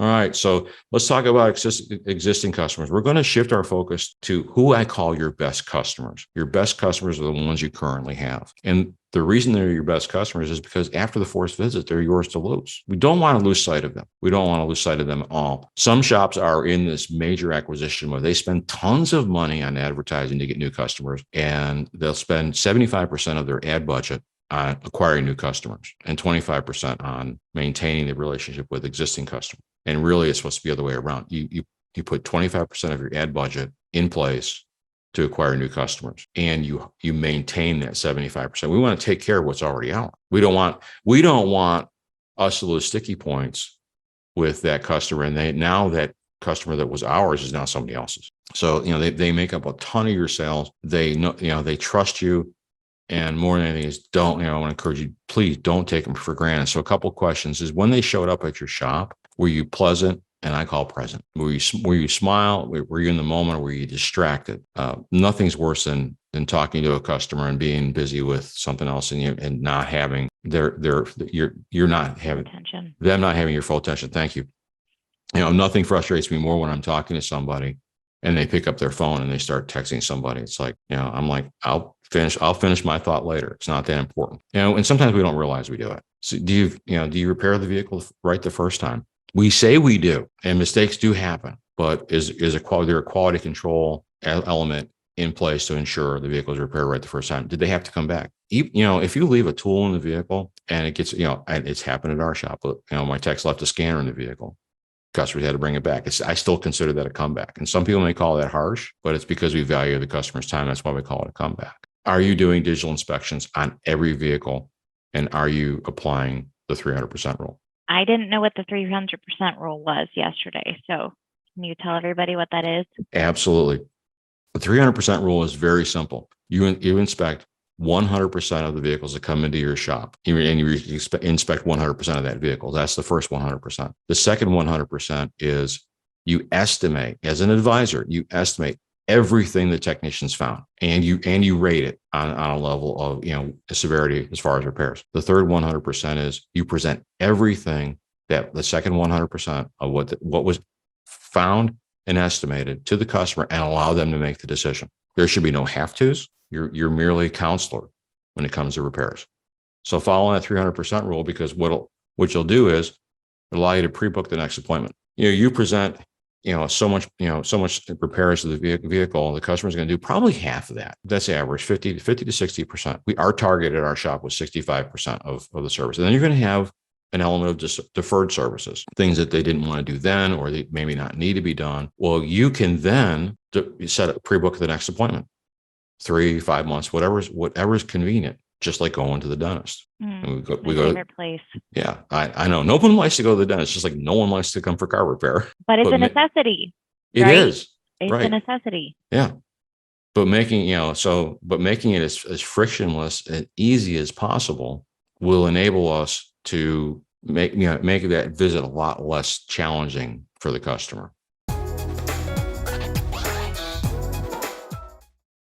All right. So let's talk about existing customers. We're going to shift our focus to who I call your best customers. Your best customers are the ones you currently have. And the reason they're your best customers is because after the first visit, they're yours to lose. We don't want to lose sight of them. We don't want to lose sight of them at all. Some shops are in this major acquisition where they spend tons of money on advertising to get new customers, and they'll spend 75% of their ad budget on acquiring new customers and 25% on maintaining the relationship with existing customers. And really, it's supposed to be the other way around. You put 25% of your ad budget in place to acquire new customers, and you maintain that 75%. We want to take care of what's already out. We don't want us to lose sticky points with that customer, and now that customer that was ours is now somebody else's. So they make up a ton of your sales. They know they trust you. And more than anything is I want to encourage you, please don't take them for granted. So a couple of questions is, when they showed up at your shop, were you pleasant? And I call present. Were you smile? Were you in the moment, or were you distracted? Nothing's worse than talking to a customer and being busy with something else, and not having you're not having attention. Them not having your full attention. Thank you. Nothing frustrates me more when I'm talking to somebody and they pick up their phone and they start texting somebody. It's like, I'm like, I'll finish my thought later. It's not that important. And sometimes we don't realize we do it. So do you repair the vehicle right the first time? We say we do, and mistakes do happen, but is there a quality control element in place to ensure the vehicle is repaired right the first time? Did they have to come back? If you leave a tool in the vehicle and it gets, and it's happened at our shop, but my techs left a scanner in the vehicle. Customers had to bring it back. I still consider that a comeback. And some people may call that harsh, but it's because we value the customer's time. That's why we call it a comeback. Are you doing digital inspections on every vehicle? And are you applying the 300% rule? I didn't know what the 300% rule was yesterday. So can you tell everybody what that is? Absolutely. The 300% rule is very simple. You inspect 100% of the vehicles that come into your shop, and you inspect 100% of that vehicle. That's the first 100%. The second 100% is you estimate, as an advisor, you estimate everything the technicians found, and you rate it on a level of severity as far as repairs. The third 100% is you present everything, that the second 100% of what was found and estimated, to the customer, and allow them to make the decision. There should be no have-tos. You're merely a counselor when it comes to repairs. So follow that 300% rule, because what you'll do is allow you to pre-book the next appointment. You present so much repairs to the vehicle, the customer's going to do probably half of that. That's average, 50 to 60%. Our target at our shop was 65% of the service. And then you're going to have an element of deferred services, things that they didn't want to do then, or they maybe not need to be done. Well, you can then pre-book the next appointment, 3-5 months, whatever's convenient, just like going to the dentist. We go favorite place. Yeah, I know. No one likes to go to the dentist, just like no one likes to come for car repair. But it's a necessity. It right? is. It's right. a necessity. Yeah. But making it as frictionless and easy as possible will enable us to make that visit a lot less challenging for the customer.